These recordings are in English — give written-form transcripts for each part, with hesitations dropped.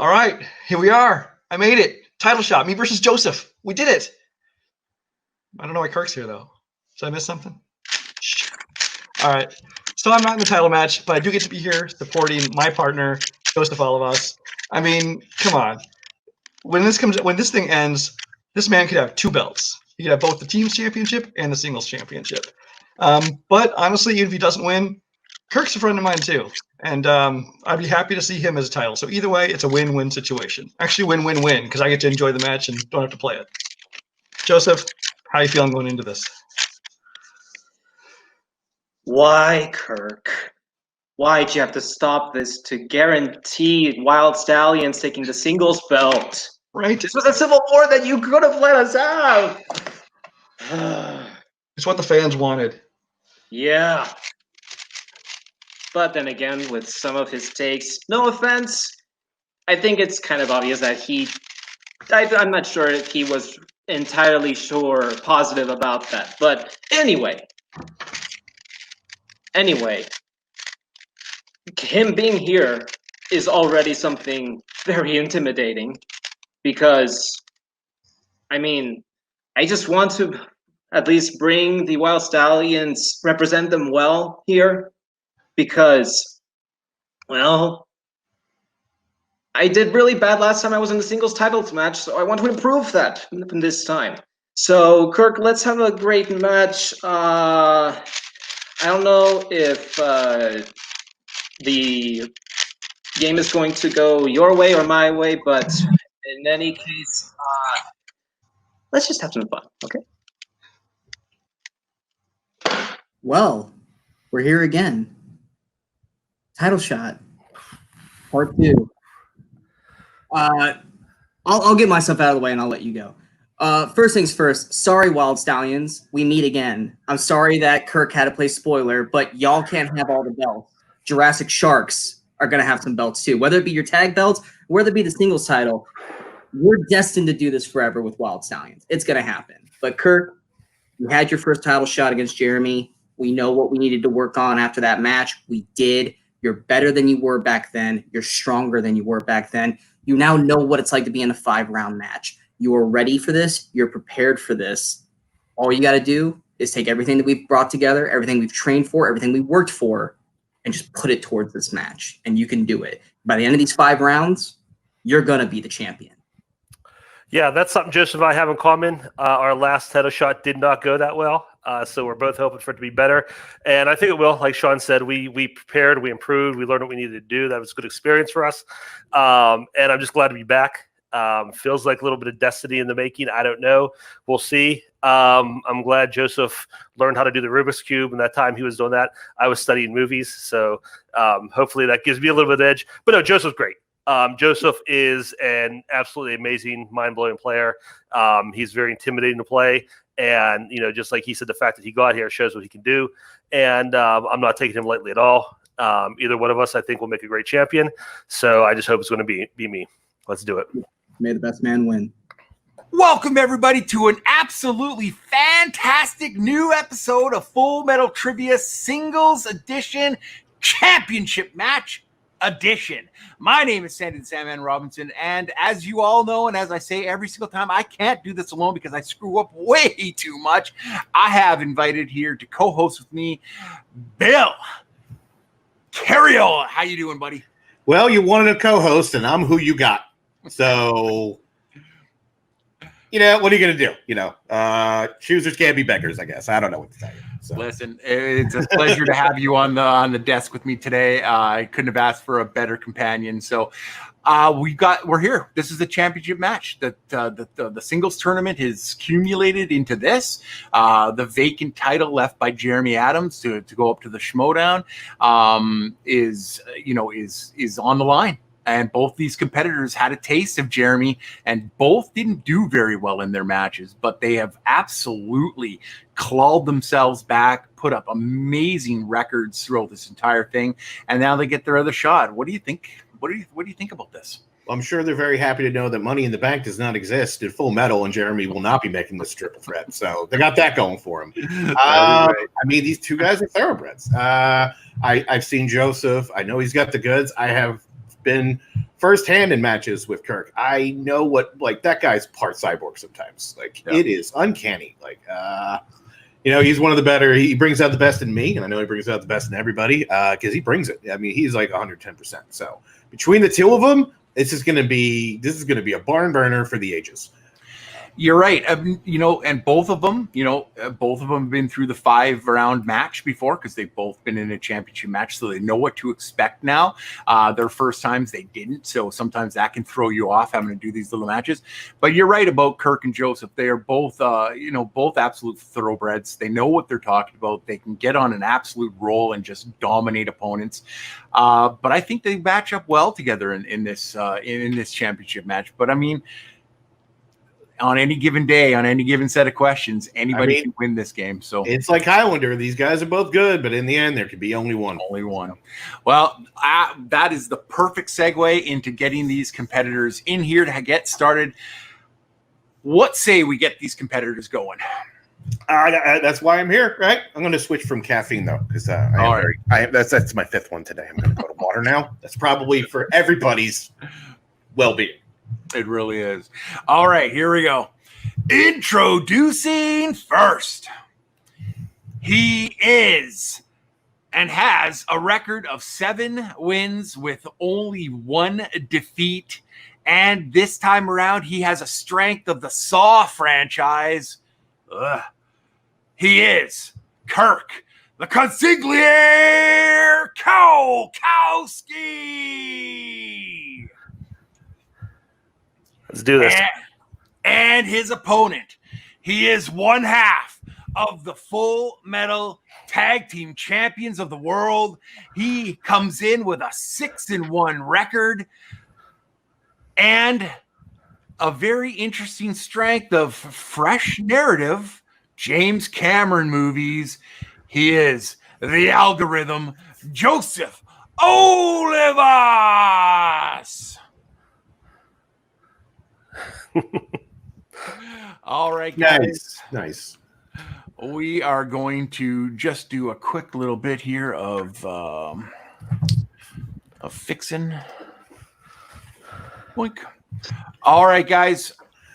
All right, here we are. I made it. Title shot. Me versus Joseph. We did it. I don't know why Kirk's here though. Did I miss something? All right. So I'm not in the title match, but I do get to be here supporting my partner, Joseph Olivas. I mean, come on. When this thing ends, this man could have 2 belts. He could have both the team's championship and the singles championship. But honestly, even if he doesn't win, Kirk's a friend of mine too. And I'd be happy to see him as a title. So either way, it's a win-win situation. Actually, win-win-win, because I get to enjoy the match and don't have to play it. Joseph, how are you feeling going into this? Why, Kirk? Why'd you have to stop this to guarantee Wyld Stallyns taking the singles belt? Right? This was a civil war that you could have let us have. It's what the fans wanted. Yeah. But then again, with some of his takes, no offense, I think it's kind of obvious that I'm not sure if he was entirely positive about that. But anyway, him being here is already something very intimidating because, I mean, I just want to at least bring the Wyld Stallyns, represent them well here because, well, I did really bad last time I was in the singles titles match, so I want to improve that this time. So, Kirk, let's have a great match. I don't know if the game is going to go your way or my way, but in any case, let's just have some fun, okay? Well, we're here again. Title shot, part 2. I'll get myself out of the way and I'll let you go. First things first, sorry, Wyld Stallyns. We meet again. I'm sorry that Kirk had to play spoiler, but y'all can't have all the belts. Jurassic Sharks are going to have some belts too. Whether it be your tag belts, whether it be the singles title, we're destined to do this forever with Wyld Stallyns. It's going to happen. But Kirk, you had your first title shot against Jeremy. We know what we needed to work on after that match. We did. You're better than you were back then. You're stronger than you were back then. You now know what it's like to be in a 5-round match. You are ready for this. You're prepared for this. All you got to do is take everything that we've brought together, everything we've trained for, everything we worked for, and just put it towards this match. And you can do it. By the end of these 5 rounds, you're going to be the champion. Yeah, that's something Joseph and I have in common. Our last title shot did not go that well. So we're both hoping for it to be better. And I think it will. Like Sean said, we prepared, we improved, we learned what we needed to do. That was a good experience for us. And I'm just glad to be back. Feels like a little bit of destiny in the making. I don't know. We'll see. I'm glad Joseph learned how to do the Rubik's Cube. And that time he was doing that, I was studying movies. So hopefully that gives me a little bit of edge. But no, Joseph's great. Joseph is an absolutely amazing, mind-blowing player. He's very intimidating to play. And, just like he said, the fact that he got here shows what he can do. And I'm not taking him lightly at all. Either one of us, I think, will make a great champion. So I just hope it's going to be me. Let's do it. May the best man win. Welcome, everybody, to an absolutely fantastic new episode of Full Metal Trivia Singles Edition Championship Match Edition. My name is Sandy the Sandman Robinson, and as you all know, and as I say every single time, I can't do this alone because I screw up way too much. I have invited here to co-host with me, Bill Carriol. How you doing, buddy? Well, you wanted a co-host, and I'm who you got. So, what are you going to do? Choosers can't be beggars, I guess. I don't know what to tell you. So. Listen, it's a pleasure to have you on the desk with me today. I couldn't have asked for a better companion. So we're here. This is the championship match. The singles tournament has accumulated into this. The vacant title left by Jeremy Adams to go up to the Schmodown is on the line. And both these competitors had a taste of Jeremy, and both didn't do very well in their matches, but they have absolutely clawed themselves back, put up amazing records throughout this entire thing, and now they get their other shot. What do you think? What do you think about this? Well, I'm sure they're very happy to know that Money in the Bank does not exist in Full Metal, and Jeremy will not be making this triple threat. So they got that going for him. I mean, these two guys are thoroughbreds. I've seen Joseph. I know he's got the goods. I have been firsthand in matches with Kirk. I know what that guy's part cyborg sometimes. It is uncanny. He's one of the better. He brings out the best in me, and I know he brings out the best in everybody because he brings it. I mean, he's 110%. So between the two of them, this is going to be a barn burner for the ages. You're right. And both of them have been through the 5-round match before because they've both been in a championship match, so they know what to expect now. Their first times they didn't, so sometimes that can throw you off having to do these little matches. But you're right about Kirk and Joseph. They are both, both absolute thoroughbreds. They know what they're talking about. They can get on an absolute roll and just dominate opponents. But I think they match up well together in this championship match. But I mean, on any given day, on any given set of questions, anybody can win this game. So it's like Highlander. These guys are both good, but in the end, there could be only one. Only one. Well, that is the perfect segue into getting these competitors in here to get started. What say we get these competitors going? That's why I'm here, right? I'm going to switch from caffeine though, because that's my 5th one today. I'm going to go to water now. That's probably for everybody's well-being. It really is. All right, here we go. Introducing first. He is and has a record of 7 wins with only 1 defeat. And this time around, he has a strength of the Saw franchise. He is Kirk, the Consigliere Kowalkowski. Let's do this. And his opponent, he is one half of the Full Metal Tag Team Champions of the World. He comes in with a 6-1 record and a very interesting strength of fresh narrative James Cameron movies. He is the algorithm, Joseph Olivas. All right, guys. Nice. We are going to just do a quick little bit here of fixing. Boink. All right, guys.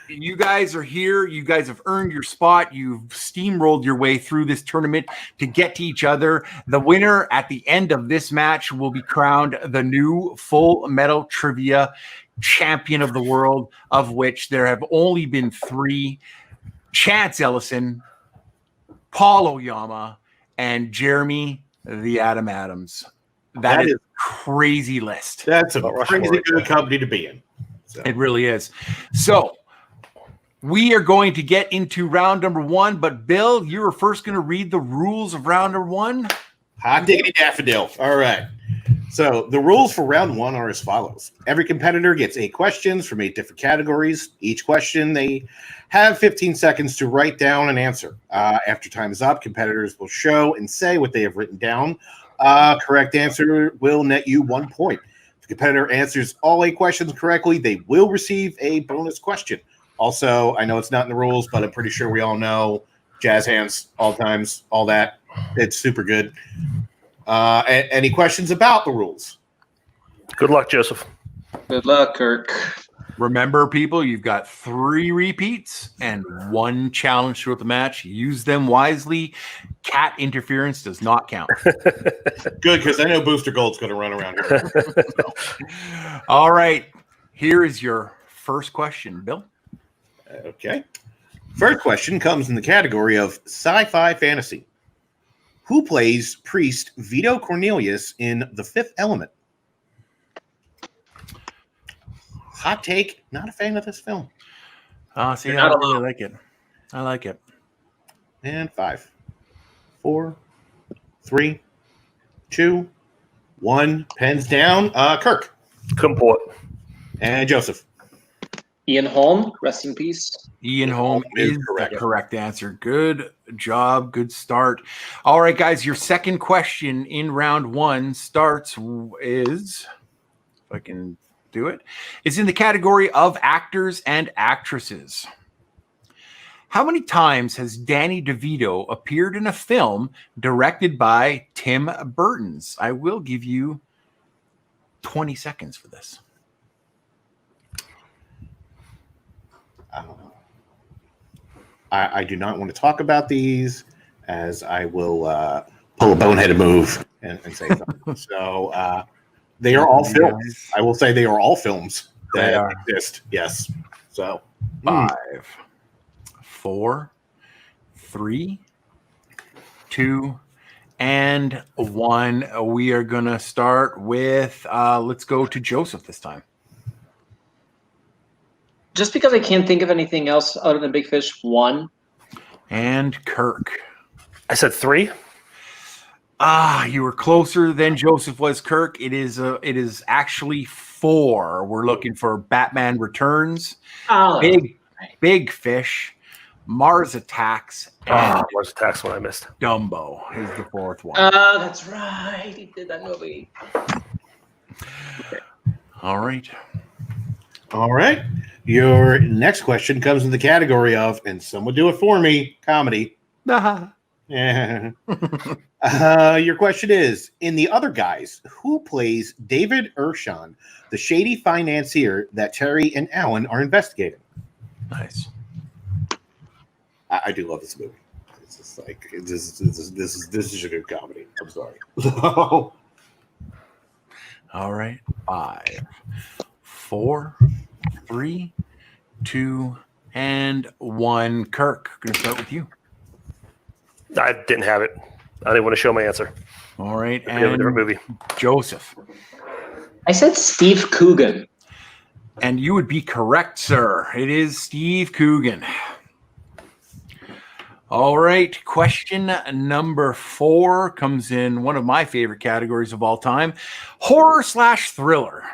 You guys are here. You guys have earned your spot. You've steamrolled your way through this tournament to get to each other. The winner at the end of this match will be crowned the new Full Metal Trivia champion of the world, of which there have only been 3: Chance Ellison, Paul Oyama, and Jeremy the Adam Adams. That is a crazy list. That's a crazy good company to be in. So. It really is. So we are going to get into round number 1, but Bill, you were first going to read the rules of round number 1. Hot diggity daffodil. All right. So the rules for round 1 are as follows. Every competitor gets 8 questions from 8 different categories. Each question, they have 15 seconds to write down an answer. After time is up, competitors will show and say what they have written down. Correct answer will net you 1 point. If the competitor answers all 8 questions correctly, they will receive a bonus question. Also, I know it's not in the rules, but I'm pretty sure we all know jazz hands, all times, all that. It's super good. Any questions about the rules? Good luck, Joseph. Good luck, Kirk. Remember, people, you've got 3 repeats and 1 challenge throughout the match. Use them wisely. Cat interference does not count. Good, because I know Booster Gold's going to run around here. All right. Here is your first question, Bill. Okay. First question comes in the category of sci-fi fantasy. Who plays Priest Vito Cornelius in The Fifth Element? Hot take, not a fan of this film. See, I really like it. I like it. And 5, 4, 3, 2, 1. Pens down. Kirk. Comport. And Joseph. Ian Holm, rest in peace. Ian Holm is the correct answer. Good job. Good start. All right, guys. Your second question in round 1 is, if I can do it, is in the category of actors and actresses. How many times has Danny DeVito appeared in a film directed by Tim Burton's? I will give you 20 seconds for this. I do not want to talk about these, as I will pull a boneheaded move and say something. So they are all films. I will say they are all films that exist. Yes. So 5, 4, 3, 2, and 1. We are going to start with, let's go to Joseph this time. Just because I can't think of anything else other than Big Fish, 1. And Kirk. I said 3. You were closer than Joseph was, Kirk. It is actually 4. We're looking for Batman Returns, Oh, Big Fish, Mars Attacks, and Mars Attacks one I missed. Dumbo is the 4th one. that's right. He did that movie. All right. all right. Your next question comes in the category of, and someone do it for me, comedy. Yeah. Your question is, in The Other Guys, who plays David Ershon, the shady financier that Terry and Alan are investigating? Nice. I do love this movie. It's just like this is a good comedy. I'm sorry. All right. 5, 4, 3, 2, and 1. Kirk, going to start with you. I didn't have it. I didn't want to show my answer. All right. We have a And different movie. Joseph. I said Steve Coogan. And you would be correct, sir. It is Steve Coogan. All right. Question number 4 comes in one of my favorite categories of all time, horror/thriller.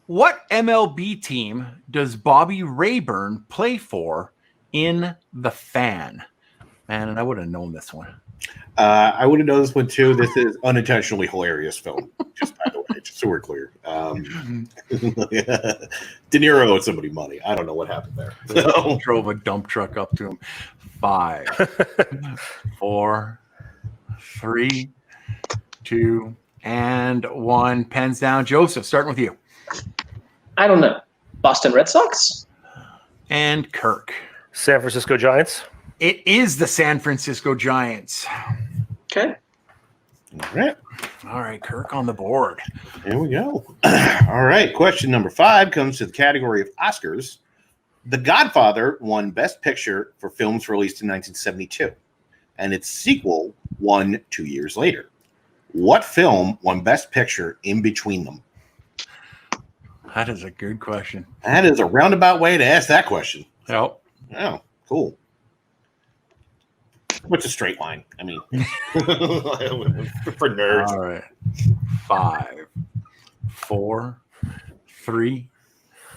What MLB team does Bobby Rayburn play for in The Fan? Man, and I would have known this one. I would have known this one too. This is unintentionally hilarious film. Just by the way, just so we're clear. De Niro owed somebody money. I don't know what happened there. So. Drove a dump truck up to him. 5, 4, 3, 2, and 1. Pens down. Joseph, starting with you. I don't know. Boston Red Sox? And Kirk. San Francisco Giants. It is the San Francisco Giants. Okay. All right. All right, Kirk on the board. Here we go. All right. Question number 5 comes to the category of Oscars. The Godfather won Best Picture for films released in 1972, and its sequel won 2 years later. What film won Best Picture in between them? That is a good question. That is a roundabout way to ask that question. Yep. Oh, cool. What's a straight line? I mean, for nerds. All right. 5, 4, 3,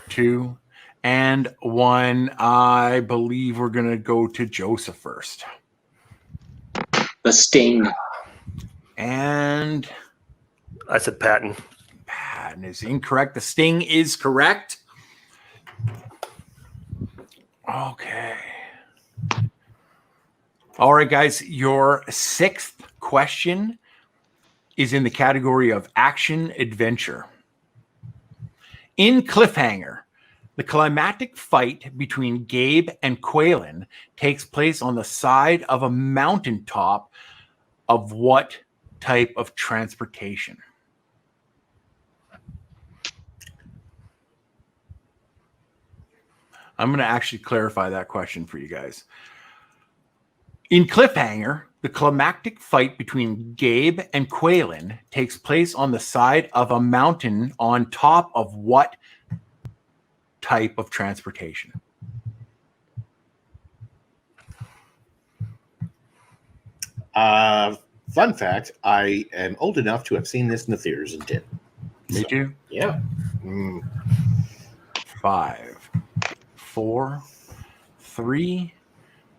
2, and 1. I believe we're going to go to Joseph first. The Sting. And I said Patton. Patton is incorrect. The Sting is correct. Okay. All right, guys. Your 6th question is in the category of action adventure. In Cliffhanger, the climactic fight between Gabe and Quaylen takes place on the side of a mountaintop of what type of transportation? I'm going to actually clarify that question for you guys. In Cliffhanger, the climactic fight between Gabe and Quaylen takes place on the side of a mountain on top of what type of transportation? Fun fact, I am old enough to have seen this in the theaters and did. Me too. Yeah. 5, 4, 3,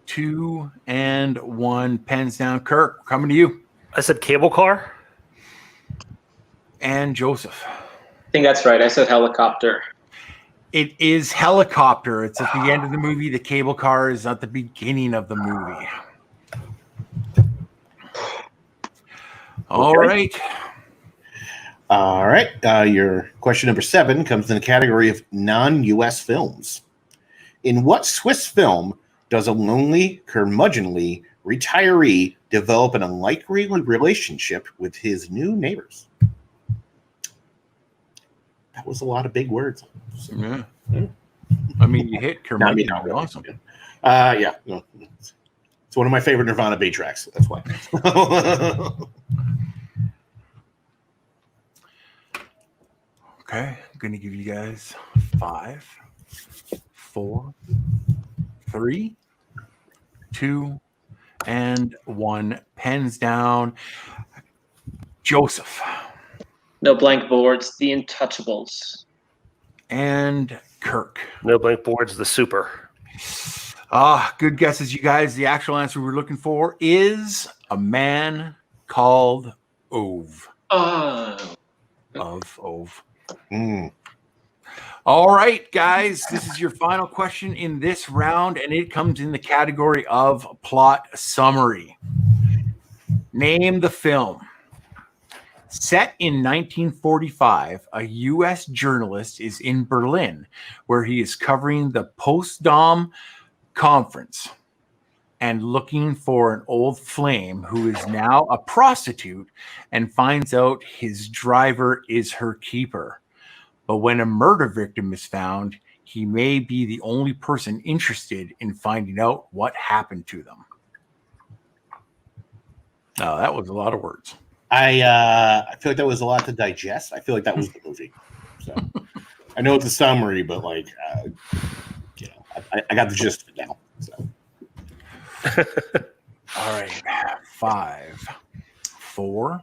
2, and 1. Pens down. Kirk, coming to you. I said cable car. And Joseph. I think that's right. I said helicopter. It is helicopter. It's at the end of the movie. The cable car is at the beginning of the movie. All right. All right. Your question number 7 comes in the category of non-U.S. films. In what Swiss film does a lonely, curmudgeonly retiree develop an unlikely relationship with his new neighbors? That was a lot of big words. Yeah. I mean, you hit curmudgeon. Not really. Awesome. Yeah. No, it's one of my favorite Nirvana B tracks. That's why. Okay, I'm gonna give you guys 5, 4, 3, 2, and 1. Pens down. Joseph No blank boards. The Untouchables. and Kirk. No blank boards. The Super. Good guesses, you guys. The actual answer we're looking for is A Man Called Ove. Oh. Ove. Mm. All right, guys, this is your final question in this round, and it comes in the category of plot summary. Name the film. Set in 1945, a U.S. journalist is in Berlin, where he is covering the Potsdam Conference and looking for an old flame who is now a prostitute and finds out his driver is her keeper. But when a murder victim is found, he may be the only person interested in finding out what happened to them. Now, that was a lot of words. I feel like that was a lot to digest. I feel like that was the movie. So I know it's a summary, but like, I got the gist of it now. So. All right, 5, 4.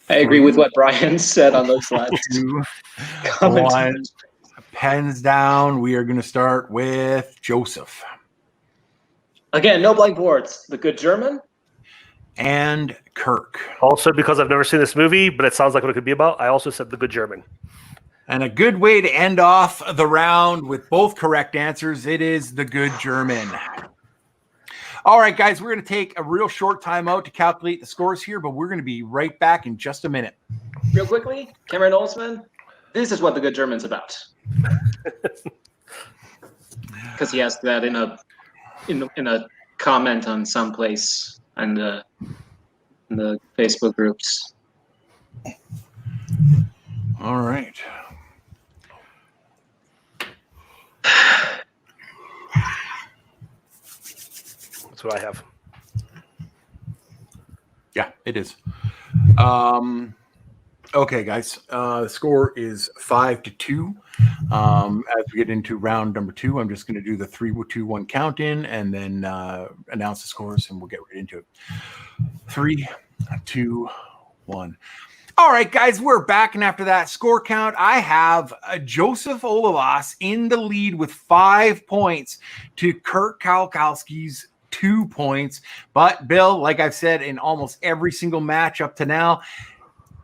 I agree with what Brian said on those last 2, comments. 1. Pens down. We are going to start with Joseph Again, no blank boards. The Good German. and Kirk. Also, because I've never seen this movie, but it sounds like what it could be about, I also said The Good German. And a good way to end off the round with both correct answers. It is The Good German. All right, guys, we're going to take a real short time out to calculate the scores here, but we're going to be right back in just a minute. Real quickly, Cameron Olsman. This is what The Good German's about. Because he asked that in a comment on someplace and in the Facebook groups. All right. That's what I have. Yeah, it is. Okay, guys. The score is 5-2. As we get into round number 2, I'm just going to do the 3, 2, 1 count in and then announce the scores, and we'll get right into it. 3, 2, 1. All right, guys, we're back, and after that score count, I have Joseph Olivas in the lead with 5 points to Kirk Kowalkowski's 2 points. But, Bill, like I've said in almost every single match up to now,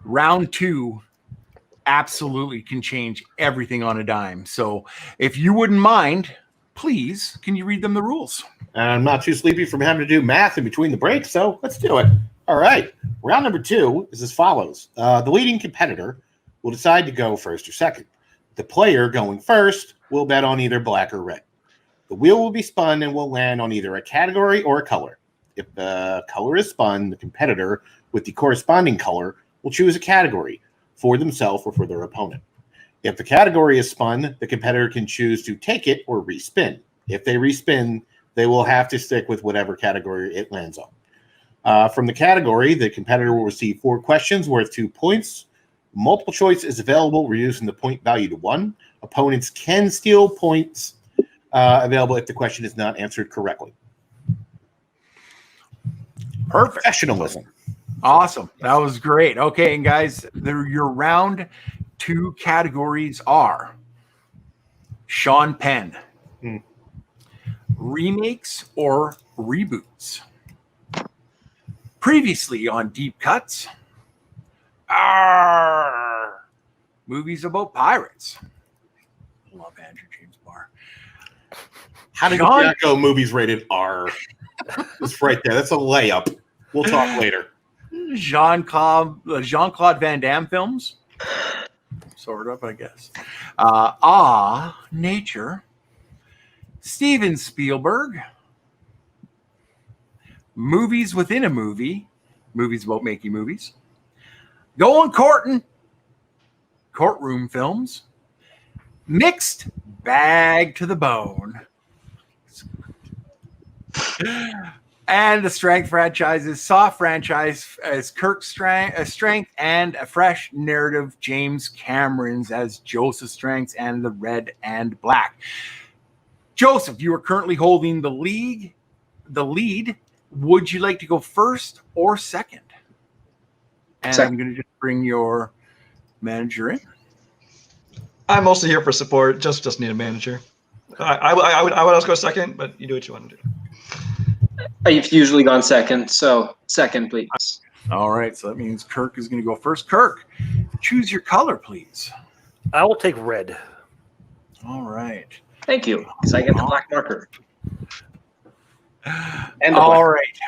round 2 absolutely can change everything on a dime. So if you wouldn't mind, please, can you read them the rules? I'm not too sleepy from having to do math in between the breaks, so let's do it. All right. Round number 2 is as follows. The leading competitor will decide to go first or second. The player going first will bet on either black or red. The wheel will be spun and will land on either a category or a color. If the color is spun, the competitor with the corresponding color will choose a category for themselves or for their opponent. If the category is spun, the competitor can choose to take it or respin. If they respin, they will have to stick with whatever category it lands on. From the category, the competitor will receive 4 questions worth 2 points. Multiple choice is available, reducing the point value to 1. Opponents can steal points available if the question is not answered correctly. Perfect. Professionalism. Awesome. That was great. Okay, and guys, your round 2 categories are Sean Penn, remakes or reboots. Previously on Deep Cuts, movies about pirates. Love Andrew James Barr. How did Sean- not go movies rated R? It's right there. That's a layup. We'll talk later. Jean-Claude Van Damme films. sort of, I guess. Nature. Steven Spielberg. Movies within a movie. Movies about making movies. Going courting. Courtroom films. Mixed bag to the bone. And the strength franchises, soft franchise as Kirk's strength, and a fresh narrative, James Cameron's as Joseph's strengths and the red and black. Joseph, you are currently holding the lead. Would you like to go first or second? And Second. I'm going to just bring your manager in. I'm mostly here for support. Just need a manager. I would also go second, but you do what you want to do. I've usually gone second, so second, please. All right, so that means Kirk is going to go first. Kirk, choose your color, please. I will take red. All right. Thank you. So I get the black marker. And the All black. right.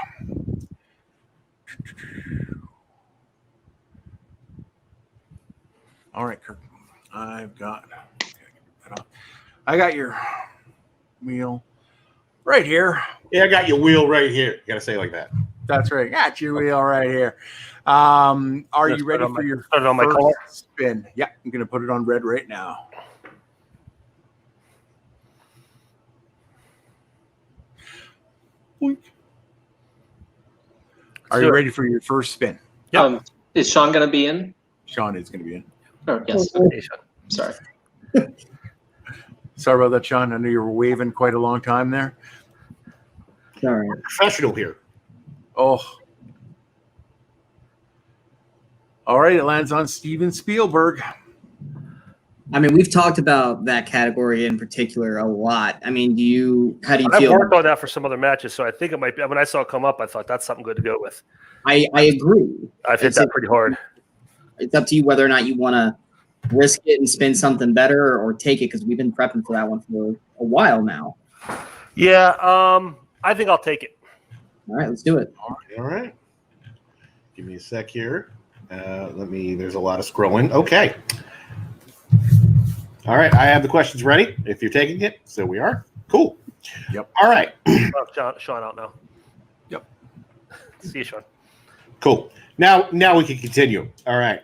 All right, Kirk. I got your wheel right here. Yeah, I got your wheel right here. You gotta say it like that. That's right. Got your wheel right here. Are Let's you ready put it for your put it on my first color? spin? Yeah, I'm going to put it on red right now. Boink. Are you ready for your first spin? Yeah. Is Sean going to be in? Sean is going to be in. Oh, yes. Okay, Sean. Sorry. Sorry about that, Sean. I know you were waving quite a long time there. All right. Professional here. Oh. All right, it lands on Steven Spielberg. I mean, we've talked about that category in particular a lot. I mean, how do you I've feel? worked on that for some other matches, so I think it might be. When I saw it come up, I thought that's something good to go with. I agree. I've hit that pretty hard. It's up to you whether or not you want to risk it and spin something better or take it, because we've been prepping for that one for a while now. Yeah, I think I'll take it. All right, let's do it. All right. Give me a sec here. There's a lot of scrolling. Okay. All right. I have the questions ready if you're taking it. So we are. Cool. Yep. All right. Oh, Sean out now. Yep. See you, Sean. Cool. Now we can continue. All right.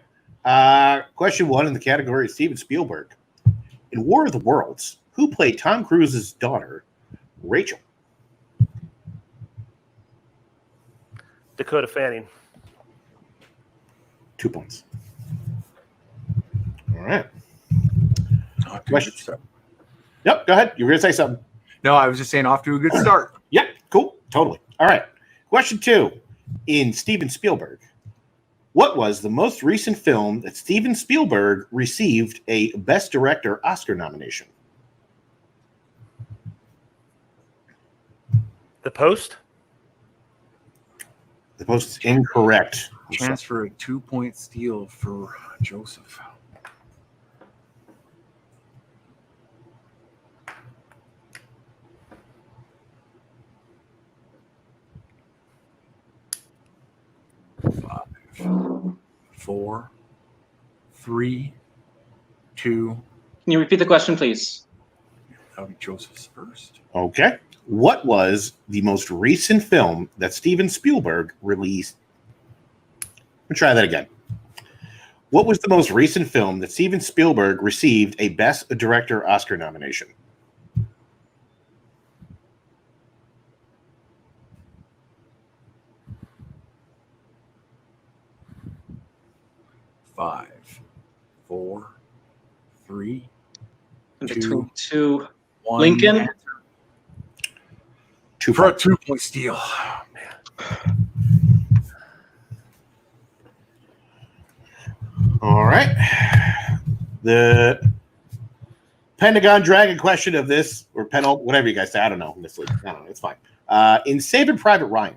Question 1 in the category is Steven Spielberg. In War of the Worlds, who played Tom Cruise's daughter, Rachel? Dakota Fanning. 2 points. All right. Question. Yep. Go ahead. You were going to say something. No, I was just saying off to a good start. Yep. Cool. Totally. All right. Question 2 in Steven Spielberg. What was the most recent film that Steven Spielberg received a Best Director Oscar nomination? The Post. The Post is incorrect. Chance for a 2-point steal for Joseph. Five, 4, 3, 2. Can you repeat the question, please? That'll be Joseph's first. Okay. What was the most recent film that Steven Spielberg released? Let me try that again. What was the most recent film that Steven Spielberg received a Best Director Oscar nomination? Five, 4, 3, And 2, between two. 1. Lincoln? Answer. Two For a points. 2-point steal. All right. The Pentagon Dragon question of this, or whatever you guys say, I don't know. In this league. I don't know. It's fine. In Saving Private Ryan,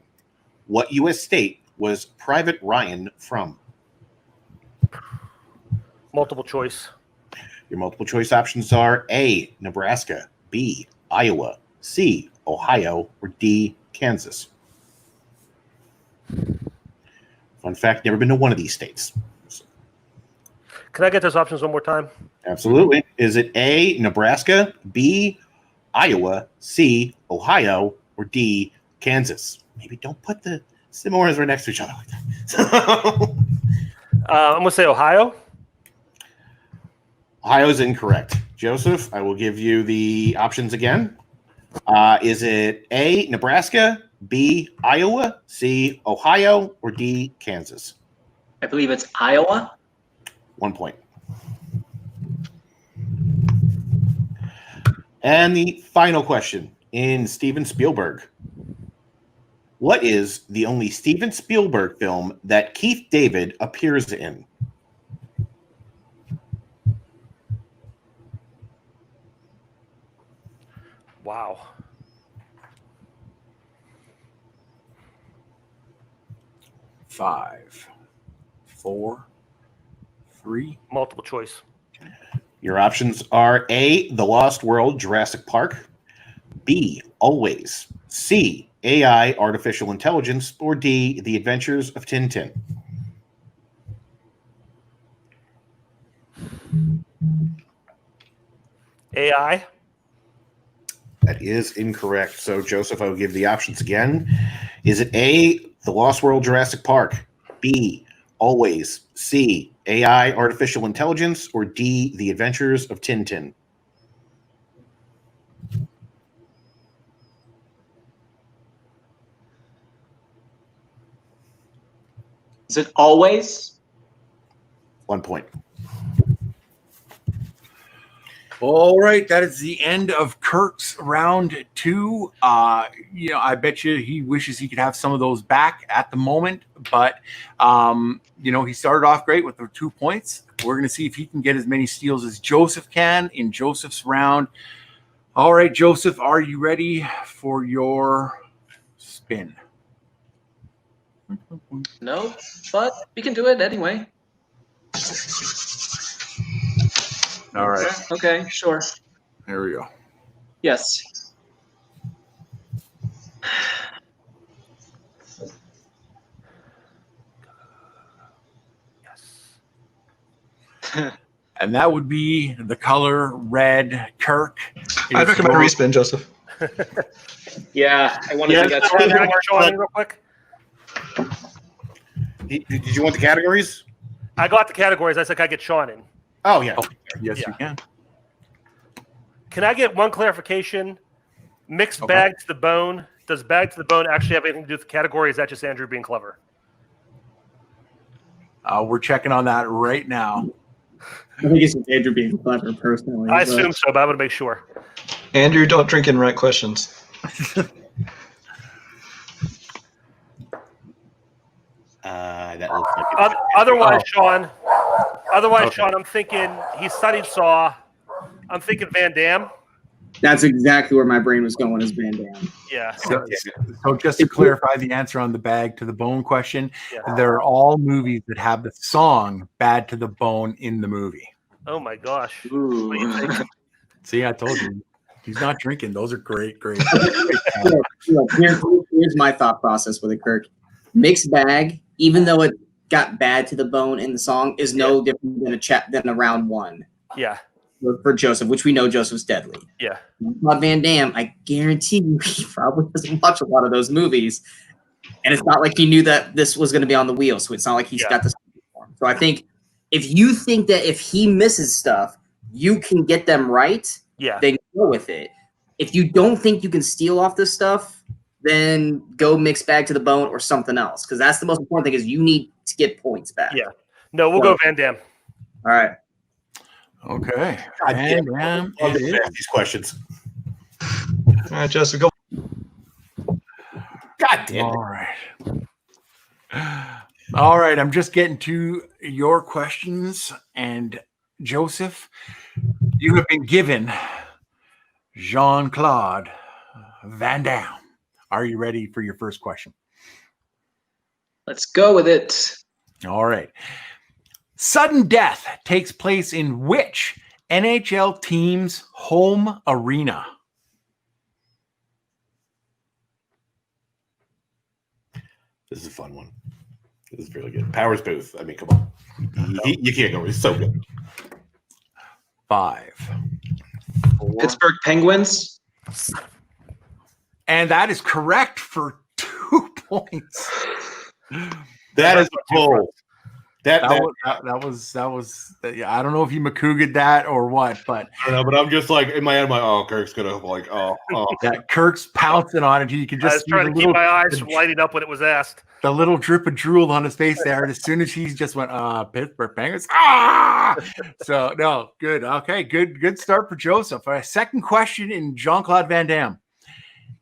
what U.S. state was Private Ryan from? Multiple choice. Your multiple choice options are A, Nebraska, B, Iowa, C, Ohio, or D, Kansas. Fun fact, never been to one of these states. Can I get those options one more time? Absolutely. Is it A, Nebraska, B, Iowa, C, Ohio, or D, Kansas? Maybe don't put the similars right next to each other like that. I'm gonna say Ohio. Ohio is incorrect. Joseph, I will give you the options again. Is it A, Nebraska, B, Iowa, C, Ohio, or D, Kansas? I believe it's Iowa. 1 point. And the final question in Steven Spielberg. What is the only Steven Spielberg film that Keith David appears in? Wow. Five, 4, 3. Multiple choice. Your options are A, The Lost World, Jurassic Park, B, Always, C, AI, Artificial Intelligence, or D, The Adventures of Tintin. AI. That is incorrect. So, Joseph, I will give the options again. Is it A, The Lost World, Jurassic Park, B, Always, C, AI, Artificial Intelligence, or D, The Adventures of Tintin? Is it Always? 1 point. All right, that is the end of Kirk's round 2. I bet you he wishes he could have some of those back at the moment, but he started off great with the 2 points. We're going to see if he can get as many steals as Joseph can in Joseph's round. All right, Joseph, are you ready for your spin? No, but we can do it anyway. All right, Okay, sure. there we go. Yes. And that would be the color red. Kirk. I'd recommend a respin, Joseph. Yeah, I wanted to get Can I get Sean in real quick? Did you want the categories? I got the categories. I said, can I get Sean in? Oh, yeah. Yes, Yeah. you can. Can I get one clarification? Mixed Okay. bag to the bone. Does bag to the bone actually have anything to do with the category? Is that just Andrew being clever? We're checking on that right now. I think it's Andrew being clever, personally. I but- assume so, but I want to make sure. Andrew, don't drink and write questions. That looks like it. Otherwise, Sean. Otherwise, Okay. Sean, I'm thinking he studied Saw. I'm thinking Van Damme. That's exactly where my brain was going, as Van Damme. Yeah. So just to clarify the answer on the bag to the bone question, Yeah. they're all movies that have the song "Bad to the Bone" in the movie. Oh my gosh. Ooh. What do you think? See, I told you. He's not drinking. Those are great. Look, here's my thought process with it, Kirk. Mixed bag, even though it got bad to the bone in the song, is no different than a round 1 Yeah. for Joseph, which we know Joseph's deadly. Yeah. About Van Damme, I guarantee you he probably doesn't watch a lot of those movies. And it's not like he knew that this was going to be on the wheel, so it's not like he's got this. So I think if you think that if he misses stuff, you can get them right, Yeah. then go with it. If you don't think you can steal off this stuff, then go mixed bag to the bone or something else. Because that's the most important thing is you need to get points back. Yeah. No, we'll go Van Damme. All right. Okay. God damn it. And Love it to is. ask these questions. All right, Joseph, go. God damn it. All right. All right. I'm just getting to your questions. And Joseph, you have been given Jean-Claude Van Damme. Are you ready for your first question? Let's go with it. All right. Sudden death takes place in which NHL team's home arena? This is a fun one. It was really good. Powers Booth. I mean, come on. You can't go. He's so good. 5, 4, Pittsburgh Penguins. and that is correct for 2 points. That is a goal. That was. Yeah, I don't know if you McCouged that or what, but I don't know. But I'm just like in my head, I'm like, oh, Kirk's gonna like, oh. yeah, Kirk's pouncing on it. You can I just was see trying the to keep my eyes from lighting up when it was asked. the little drip of drool on his face there. And as soon as he just went, Pittsburgh Penguins. Ah! So, no, good. Okay, good start for Joseph. All right, second question in Jean-Claude Van Damme.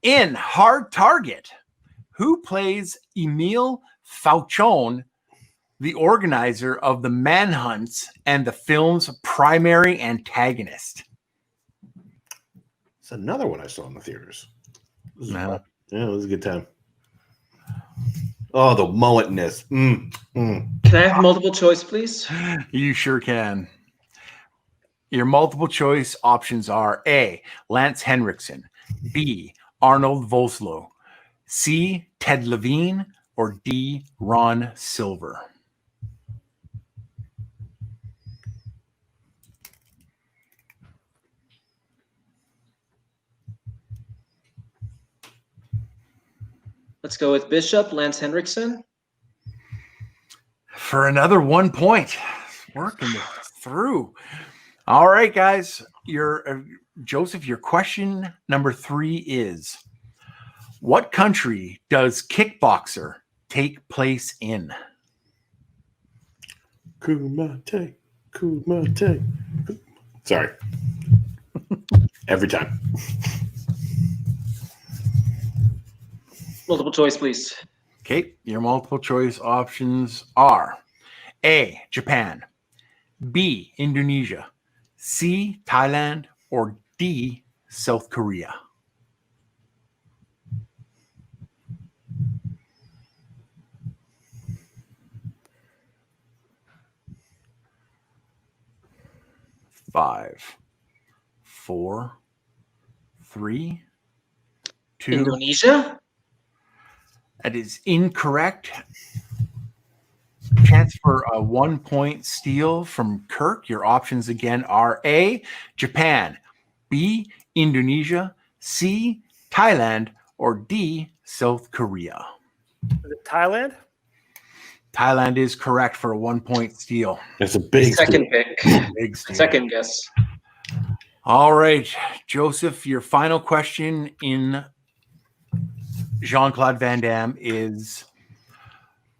In Hard Target, who plays Emile Fauchon, the organizer of the manhunts and the film's primary antagonist? It's another one I saw in the theaters. No. Yeah, it was a good time. Oh, the mulletness. Can I have multiple choice, please? You sure can. Your multiple choice options are A, Lance Henriksen, B, Arnold Vosloo, C, Ted Levine, or D, Ron Silver. Let's go with Bishop, Lance Henriksen. For another 1 point. Working it through. All right, guys. Joseph, your question number 3 is, what country does Kickboxer take place in? Kumite. Sorry. Every time. Multiple choice, please. Okay, your multiple choice options are A, Japan, B, Indonesia, C, Thailand, or D, South Korea. Five, 4, 3, 2. Indonesia? That is incorrect. Chance for a 1 point steal from Kirk. Your options again are A, Japan, B, Indonesia, C, Thailand, or D, South Korea. Is it Thailand? Thailand is correct for a 1 point steal. That's a big Second pick. Big steal. Second guess. All right, Joseph, your final question in Jean-Claude Van Damme is,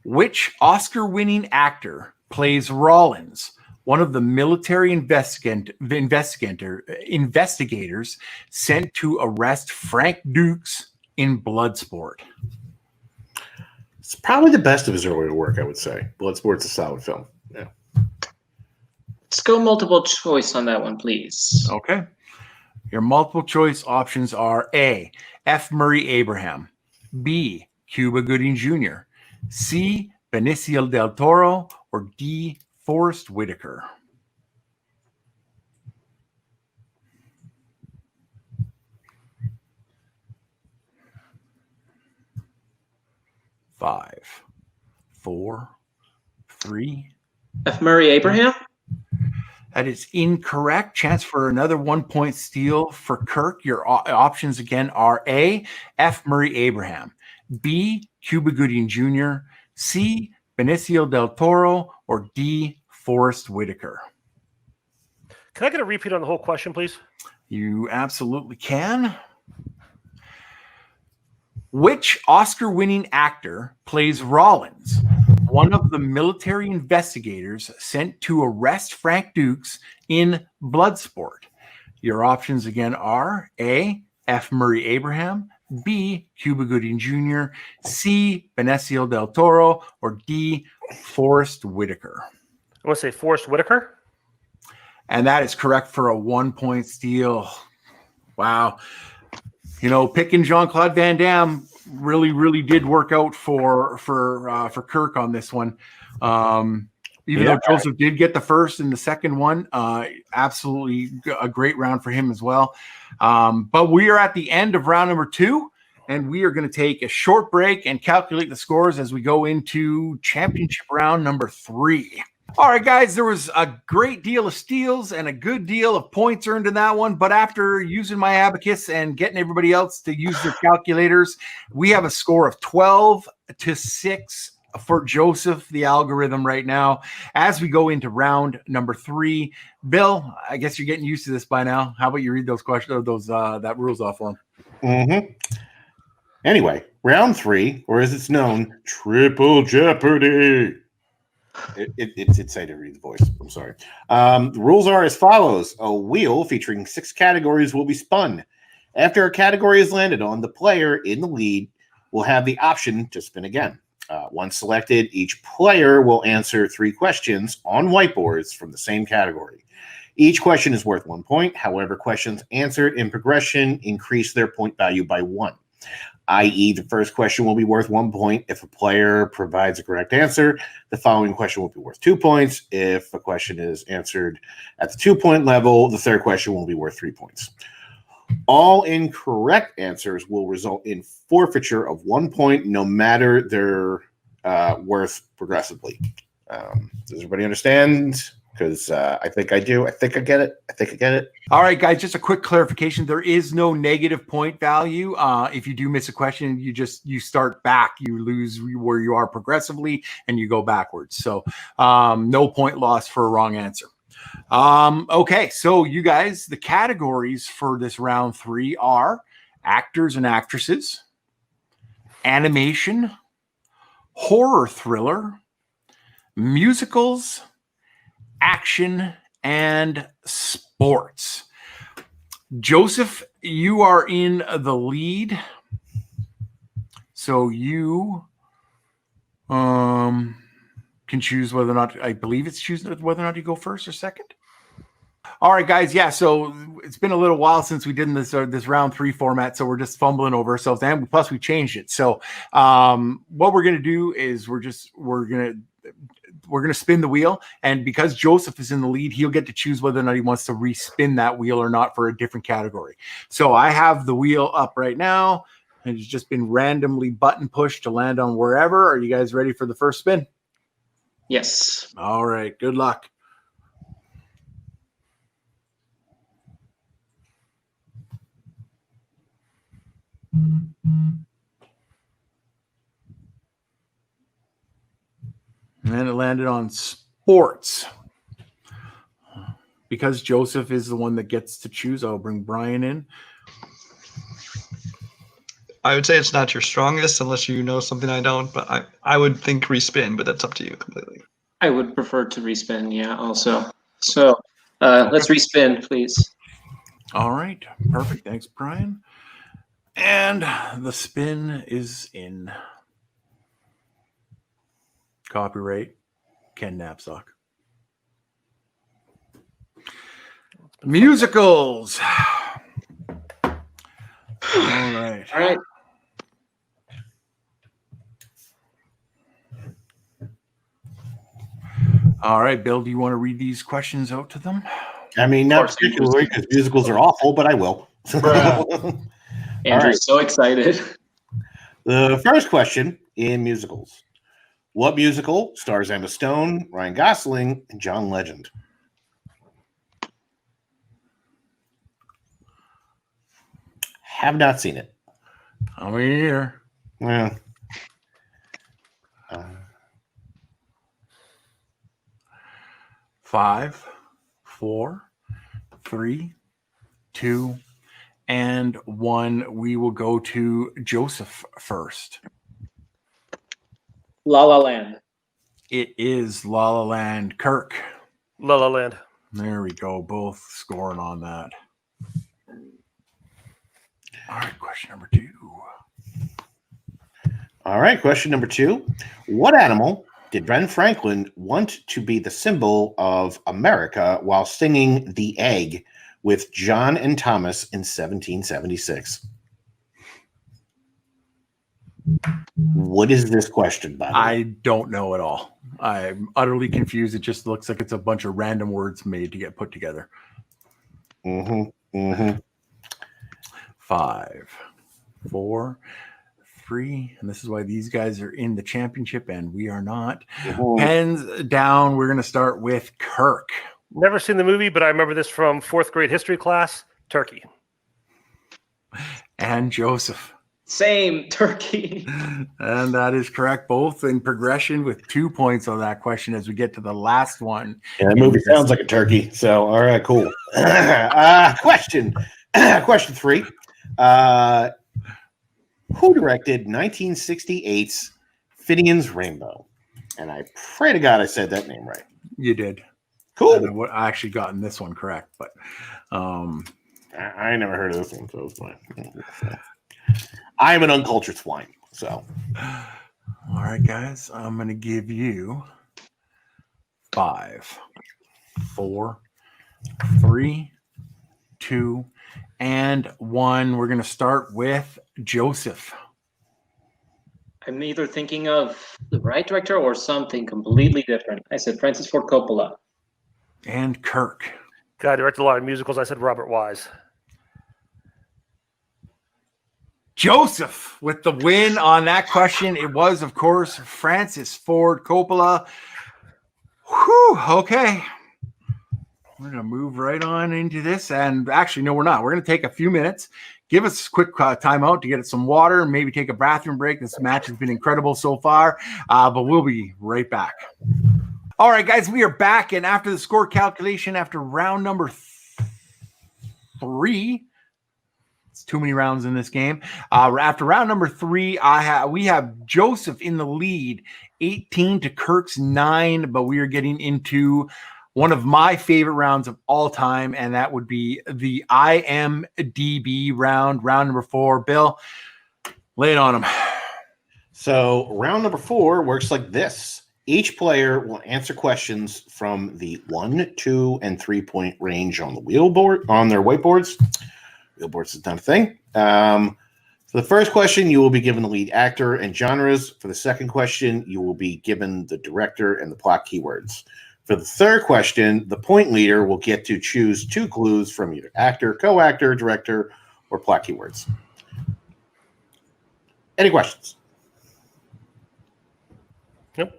which Oscar-winning actor plays Rollins, one of the military investigators sent to arrest Frank Dukes in Bloodsport? It's probably the best of his earlier work, I would say. Bloodsport's a solid film. Yeah. Let's go multiple choice on that one, please. Okay. Your multiple choice options are A, F. Murray Abraham, B, Cuba Gooding Jr., C, Benicio del Toro, or D, Forrest Whitaker. Five, 4, 3. F. Murray Abraham? That is incorrect. Chance for another 1 point steal for Kirk. Your options again are A, F. Murray Abraham, B, Cuba Gooding Jr., C, Benicio del Toro, or D, Forrest Whitaker. Can I get a repeat on the whole question, please? You absolutely can. Which Oscar-winning actor plays Rollins, one of the military investigators sent to arrest Frank Dukes in Bloodsport? Your options again are A, F. Murray Abraham, B, Cuba Gooding Jr., C, Benicio del Toro, or D, Forrest Whitaker. I want to say Forrest Whitaker. And that is correct for a 1 point steal. Wow. You know, picking Jean-Claude Van Damme really did work out for Kirk on this one. Even though Joseph did get the first and the second one, absolutely a great round for him as well. But we are at the end of round number 2. and we are going to take a short break and calculate the scores as we go into championship round number 3. All right, guys, there was a great deal of steals and a good deal of points earned in that one. But after using my abacus and getting everybody else to use their calculators, we have a score of 12-6 for Joseph, the algorithm right now, as we go into round number 3. Bill, I guess you're getting used to this by now. How about you read those questions or those that rules off for him? Anyway, round 3, or as it's known, Triple Jeopardy. It's exciting to read the voice. I'm sorry. The rules are as follows. A wheel featuring 6 categories will be spun. After a category is landed on, the player in the lead will have the option to spin again. Once selected, each player will answer 3 questions on whiteboards from the same category. Each question is worth 1 point. However, questions answered in progression increase their point value by 1. I.e., the first question will be worth 1 point if a player provides a correct answer. The following question will be worth 2 points. If a question is answered at the 2-point level, the third question will be worth 3 points. All incorrect answers will result in forfeiture of 1 point, no matter their worth progressively. Does everybody understand? Because I think I do. I think I get it. All right, guys, just a quick clarification. There is no negative point value. If you do miss a question, you start back. You lose where you are progressively, and you go backwards. So no point loss for a wrong answer. Okay, so you guys, the categories for this round 3 are actors and actresses, animation, horror thriller, musicals, action, and sports. Joseph, you are in the lead. So you can choose whether or not, I believe it's choosing whether or not you go first or second. All right, guys. Yeah, so it's been a little while since we did this round 3 format, so we're just fumbling over ourselves, and plus we changed it. So what we're going to do is we're going to spin the wheel, and because Joseph is in the lead, he'll get to choose whether or not he wants to respin that wheel or not for a different category. So I have the wheel up right now, and it's just been randomly button pushed to land on wherever. Are you guys ready for the first spin? Yes. All right, good luck. And it landed on sports. Because Joseph is the one that gets to choose, I'll bring Brian in. I would say it's not your strongest unless you know something I don't, but I would think respin, but that's up to you completely. I would prefer to respin, yeah, also. So let's respin, please. All right, perfect. Thanks, Brian. And the spin is in. Copyright Ken Knapsack. Musicals. All right. All right. All right, Bill, do you want to read these questions out to them? I mean, not particularly because musicals are awful, but I will. Andrew's so excited. The first question in musicals. What musical stars Emma Stone, Ryan Gosling, and John Legend? Have not seen it. I'm here. Yeah. 5, 4, 3, 2, and 1. We will go to Joseph first. La La Land. It is La La Land. Kirk. La La Land. There we go. Both scoring on that. All right, question number 2. All right, question number 2. What animal did Ben Franklin want to be the symbol of America while singing The Egg with John and Thomas in 1776? What is this question, by the way? I don't know at all. I'm utterly confused. It just looks like it's a bunch of random words made to get put together. 5, 4, 3, and this is why these guys are in the championship and we are not. Mhm. Pens down. We're going to start with Kirk. Never seen the movie, but I remember this from 4th grade history class. Turkey. And Joseph. Same, Turkey. And that is correct, both in progression with 2 points on that question as we get to the last one. Yeah, that movie sounds like a turkey. So, all right, cool. Question 3. Who directed 1968's Finian's Rainbow? And I pray to God I said that name right. You did. Cool. I actually gotten this one correct, but I never heard of this one, so it's fine. I am an uncultured swine, so. All right, guys, I'm going to give you 5, 4, 3, 2, and 1. We're going to start with Joseph. I'm either thinking of the right director or something completely different. I said Francis Ford Coppola. And Kirk. Guy directed a lot of musicals. I said Robert Wise. Joseph with the win on that question. It was, of course, Francis Ford Coppola. Whew, okay. We're going to move right on into this. And actually, no, we're not. We're going to take a few minutes. Give us a quick timeout to get some water, maybe take a bathroom break. This match has been incredible so far, but we'll be right back. All right, guys, we are back. And after the score calculation, after round number 3, it's too many rounds in this game. After round number 3, we have Joseph in the lead, 18 to Kirk's 9, but we are getting into one of my favorite rounds of all time, and that would be the IMDb round number 4. Bill, lay it on him. So round number 4 works like this. Each player will answer questions from the 1, 2, and 3 point range on the wheelboard on their whiteboards. Wheelboards is not a thing. For the first question, you will be given the lead actor and genres. For the second question, you will be given the director and the plot keywords. For the third question, the point leader will get to choose 2 clues from either actor, co-actor, director, or plot keywords. Any questions? Nope.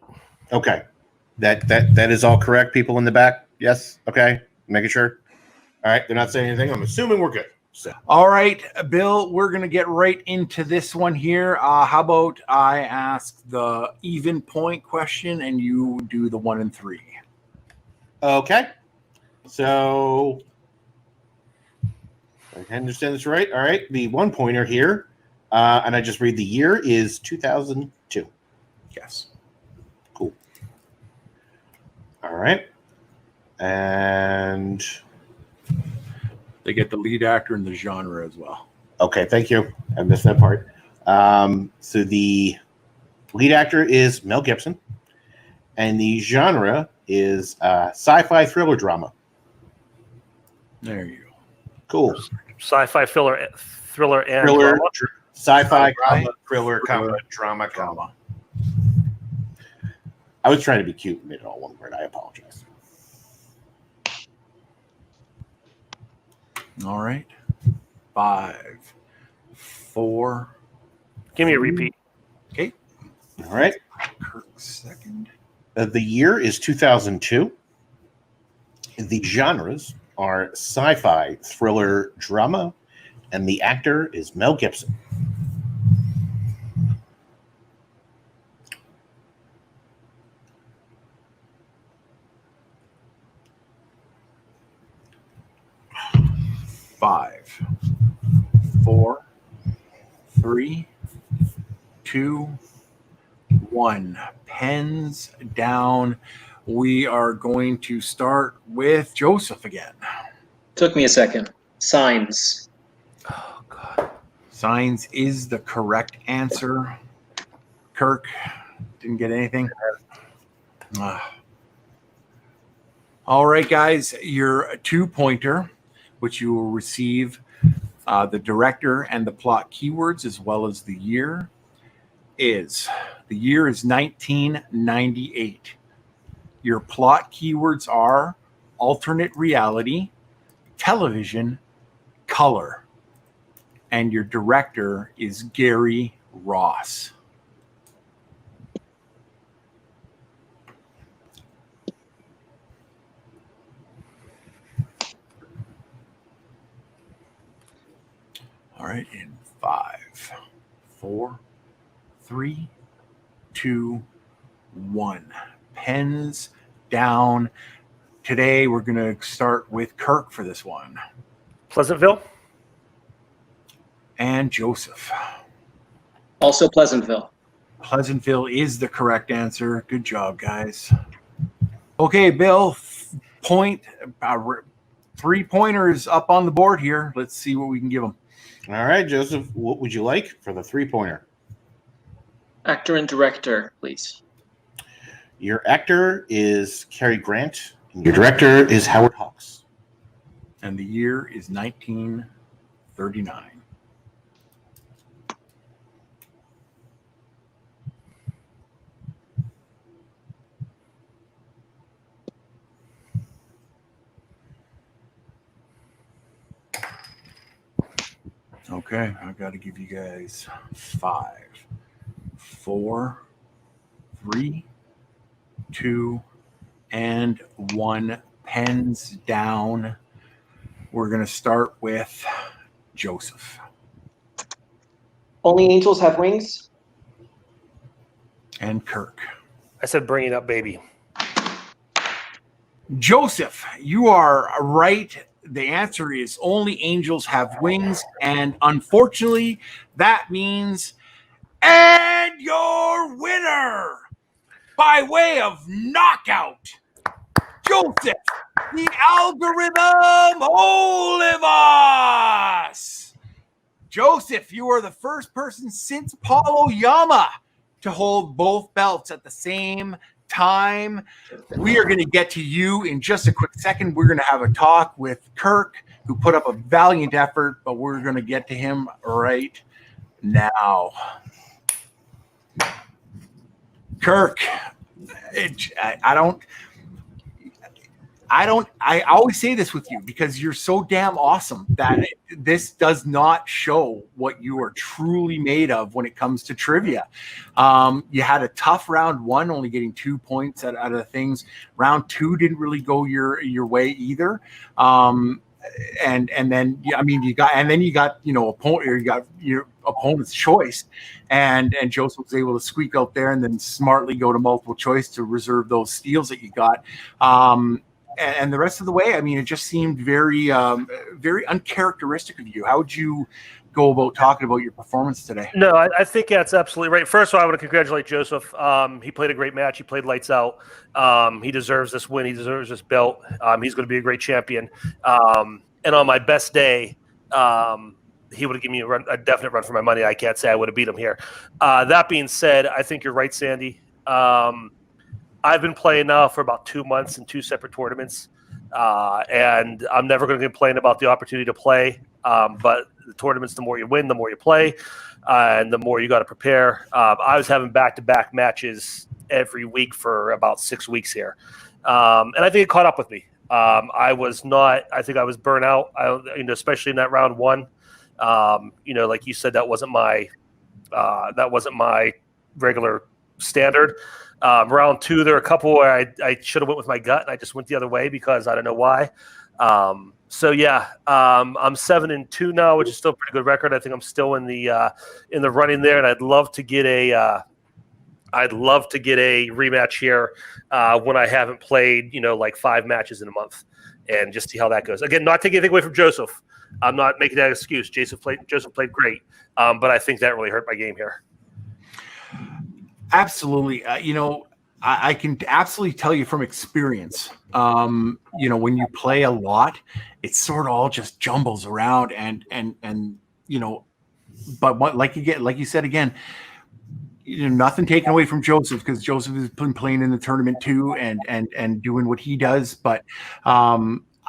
Okay. That is all correct, people in the back? Yes? Okay. Making sure. All right. They're not saying anything. I'm assuming we're good. So. All right, Bill, we're going to get right into this one here. How about I ask the even point question and you do the 1 and 3? Okay. So, I understand this right. All right. The 1 pointer here, and I just read the year is 2002. Yes. Cool. All right. And they get the lead actor and the genre as well. Okay, thank you. I missed that part. So the lead actor is Mel Gibson, and the genre is sci-fi thriller drama. There you go. Cool. Sci-fi thriller and Thriller, drama. sci-fi, drama, thriller, comedy, drama, comma. I was trying to be cute and made it all one word. I apologize. All right. 5, 4. Give me a repeat. Okay. All right. Kirk's second. The year is 2002. The genres are sci-fi, thriller, drama, and the actor is Mel Gibson. Five, 4, 3, 2, 1. Pens down. We are going to start with Joseph again. Took me a second. Signs. Oh, God. Signs is the correct answer. Kirk, didn't get anything. All right, guys, your 2-pointer, which you will receive the director and the plot keywords as well as the year is 1998. Your plot keywords are alternate reality, television, color. and your director is Gary Ross. All right, in 5, 4, 3, 2, 1. Pens down. Today, we're going to start with Kirk for this one. Pleasantville. And Joseph. Also Pleasantville. Pleasantville is the correct answer. Good job, guys. Okay, Bill, 3 pointers up on the board here. Let's see what we can give them. All right, Joseph, what would you like for the 3-pointer? Actor and director, please. Your actor is Cary Grant, and your director is Howard Hawks. And the year is 1939. Okay, I've got to give you guys 5, 4, 3, 2, and 1. Pens down. We're going to start with Joseph. Only Angels Have Wings. And Kirk. I said Bring It Up, Baby. Joseph, you are right. The answer is Only Angels Have Wings. And unfortunately, that means, and your winner by way of knockout, Joseph, the algorithm Olivas. Joseph, you are the first person since Paulo Yama to hold both belts at the same time. We are going to get to you in just a quick second. We're going to have a talk with Kirk, who put up a valiant effort, but we're going to get to him right now. Kirk, I always say this with you because you're so damn awesome that this does not show what you are truly made of when it comes to trivia. You had a tough round 1, only getting 2 points out of the things. Round 2 didn't really go your way either. And then you got your opponent's choice, and Joseph was able to squeak out there and then smartly go to multiple choice to reserve those steals that you got. And the rest of the way, it just seemed very, very uncharacteristic of you. How would you go about talking about your performance today? No, I think that's absolutely right. First of all, I want to congratulate Joseph. He played a great match. He played lights out. He deserves this win. He deserves this belt. He's going to be a great champion. And on my best day, he would have given me a definite run for my money. I can't say I would have beat him here. That being said, I think you're right, Sandy. I've been playing now for about 2 months in 2 separate tournaments, and I'm never going to complain about the opportunity to play. But the tournaments, the more you win, the more you play, and the more you got to prepare. I was having back-to-back matches every week for about 6 weeks here, and I think it caught up with me. I think I was burnt out, especially in that round 1. Like you said, that wasn't my regular standard. Round 2, there are a couple where I should have went with my gut, and I just went the other way because I don't know why. I'm 7-2 now, which is still a pretty good record. I think I'm still in the running there, and I'd love to get a rematch here when I haven't played, like 5 matches in a month, and just see how that goes. Again, not taking anything away from Joseph. I'm not making that excuse. Joseph played great, but I think that really hurt my game here. Absolutely. I can absolutely tell you from experience, when you play a lot, it sort of all just jumbles around but like you said again, nothing taken away from Joseph, because Joseph has been playing in the tournament too and doing what he does. But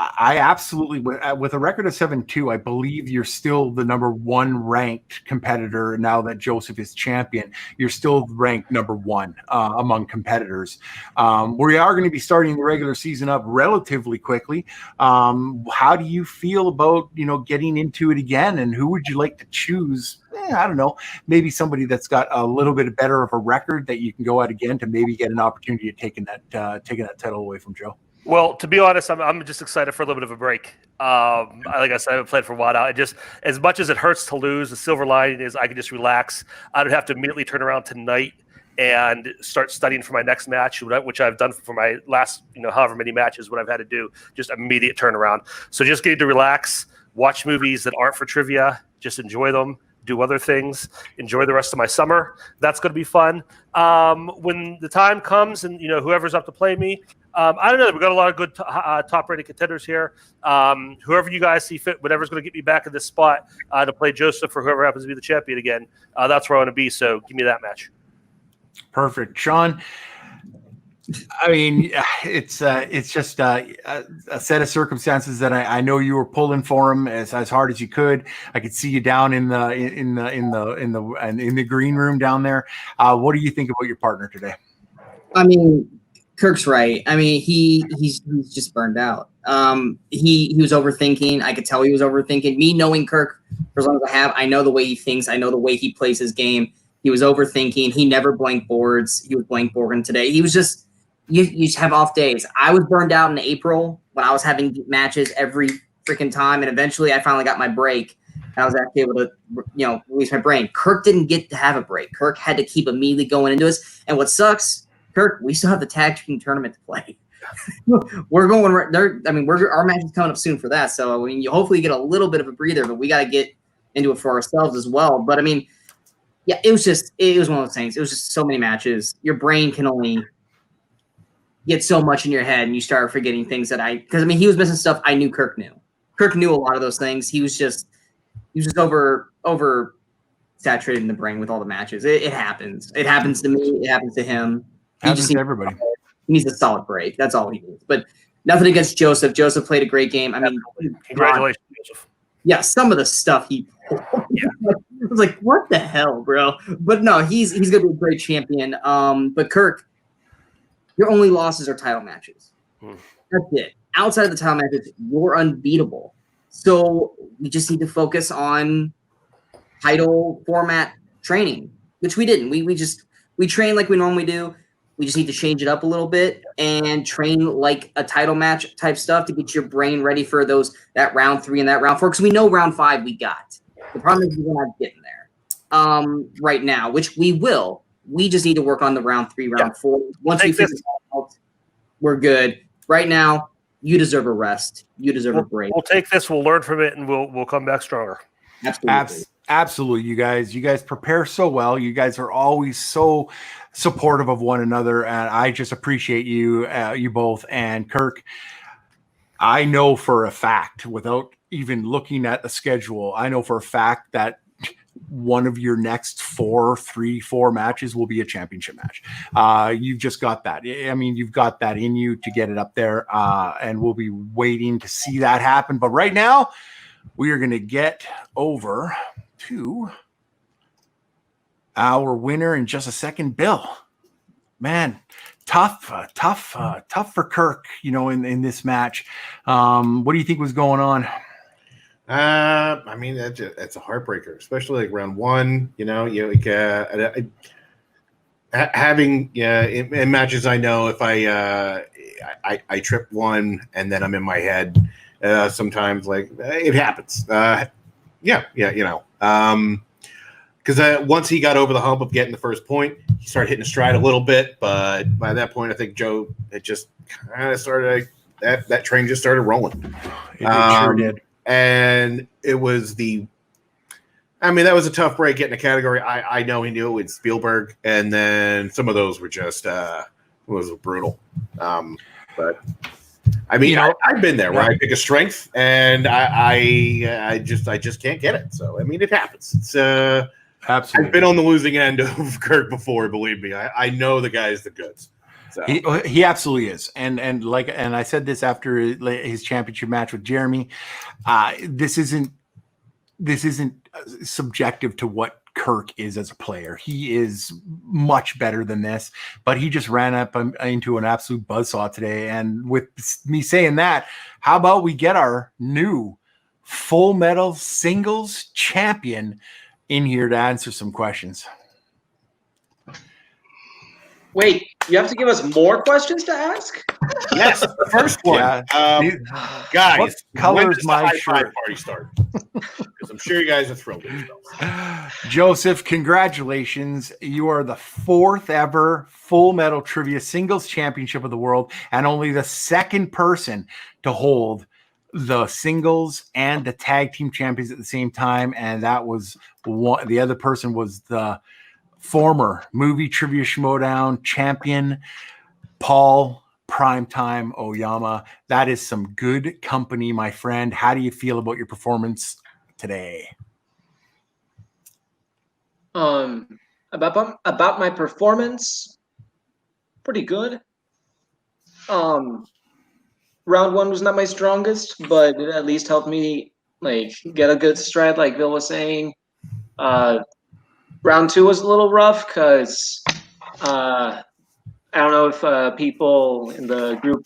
I absolutely, with a record of 7-2, I believe you're still the number one ranked competitor now that Joseph is champion. You're still ranked number one among competitors. We are going to be starting the regular season up relatively quickly. How do you feel about, getting into it again, and who would you like to choose? I don't know, maybe somebody that's got a little bit better of a record that you can go at again to maybe get an opportunity of taking that title away from Joe. Well, to be honest, I'm just excited for a little bit of a break. Like I said, I haven't played for a while now. It just, as much as it hurts to lose, the silver lining is I can just relax. I don't have to immediately turn around tonight and start studying for my next match, which I've done for my last, however many matches, what I've had to do, just immediate turnaround. So just getting to relax, watch movies that aren't for trivia, just enjoy them, do other things, enjoy the rest of my summer. That's going to be fun. When the time comes and, whoever's up to play me, I don't know. We've got a lot of good top-rated contenders here. Whoever you guys see fit, whatever's going to get me back in this spot to play Joseph or whoever happens to be the champion again, that's where I want to be. So give me that match. Perfect. Sean, I mean, it's just a set of circumstances that I know you were pulling for him as hard as you could. I could see you down in the green room down there. What do you think about your partner today? I mean, Kirk's right. I mean, he's just burned out. He was overthinking. I could tell he was overthinking. Me knowing Kirk for as long as I know the way he thinks. I know the way he plays his game. He was overthinking. He never blanked boards. He was blank boarding today. He was just you just have off days. I was burned out in April when I was having matches every freaking time, and eventually I finally got my break. And I was actually able to, release my brain. Kirk didn't get to have a break. Kirk had to keep immediately going into us. And what sucks, Kirk, we still have the tag team tournament to play. We're going right there. I mean, our match is coming up soon for that. So, I mean, you hopefully get a little bit of a breather, but we got to get into it for ourselves as well. But I mean, yeah, it was one of those things. It was just so many matches. Your brain can only get so much in your head, and you start forgetting things because he was missing stuff I knew Kirk knew. Kirk knew a lot of those things. He was just over saturated in the brain with all the matches. It happens. It happens to me. It happens to him. Happens to everybody. He needs a solid break. That's all he needs. But nothing against Joseph. Joseph played a great game. I mean, Congratulations, Joseph. Yeah, some of the stuff he I was like, what the hell, bro? But no, he's gonna be a great champion. But Kirk, your only losses are title matches. That's it. Outside of the title matches, you're unbeatable. So we just need to focus on title format training, which we didn't. We train like we normally do. We just need to change it up a little bit and train like a title match type stuff to get your brain ready for that round 3 and that round 4. Because we know round 5 we got. The problem is we're not getting there right now, which we will. We just need to work on the round 3, round 4. Once we figure that out, we're good. Right now, you deserve a rest. You deserve a break. We'll take this. We'll learn from it, and we'll come back stronger. Absolutely. Absolutely, you guys prepare so well. You guys are always so supportive of one another, and I just appreciate you both. And Kirk, I know for a fact, without even looking at the schedule, I know for a fact that one of your next 4 matches will be a championship match. You've just got that. I mean, you've got that in you to get it up there, and we'll be waiting to see that happen. But right now, we are going to get over to our winner in just a second. Bill, man, tough for Kirk, in this match. What do you think was going on? I mean, that's a heartbreaker, especially like round 1. Having in matches, I know if I trip one and then I'm in my head. Sometimes, like, it happens. Because once he got over the hump of getting the first point, he started hitting a stride a little bit. But by that point, I think Joe had just kind of started that train just started rolling. It sure did. And it was that was a tough break getting a category. I know he knew it with Spielberg, and then some of those were just was brutal. But I mean, I've been there where I pick a strength and I just can't get it. So I mean, it happens. It's absolutely. I've been on the losing end of Kirk before. Believe me, I know the guy's the goods. So He absolutely is, and I said this after his championship match with Jeremy. This isn't subjective to what Kirk is as a player. He is much better than this, but he just ran up into an absolute buzzsaw today. And with me saying that, how about we get our new Full Metal Singles champion in here to answer some questions? Wait, you have to give us more questions to ask? yes, the first one. Guys, what color when is does the my high five shirt? party start? Because I'm sure you guys are thrilled with yourselves. Joseph, congratulations. You are the 4th ever Full Metal Trivia Singles Championship of the world, and only the 2nd person to hold the singles and the tag team champions at the same time. And that was one. The other person was the former Movie Trivia Schmodown champion, Paul Primetime Oyama. That is some good company, my friend. How do you feel about your performance today? About my performance, pretty good. Round 1 was not my strongest, but it at least helped me get a good stride, like Bill was saying. Round 2 was a little rough because I don't know if people in the group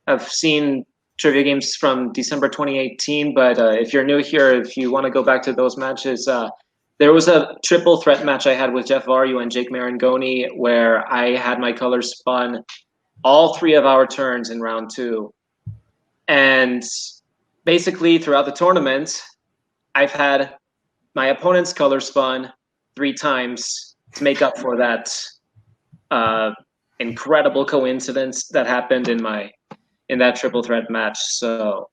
have seen trivia games from December 2018, but if you're new here, if you want to go back to those matches, there was a triple threat match I had with Jeff Vario and Jake Marangoni where I had my colors spun all 3 of our turns in round 2. And basically throughout the tournament, I've had my opponent's color spun 3 times to make up for that incredible coincidence that happened in that triple threat match. So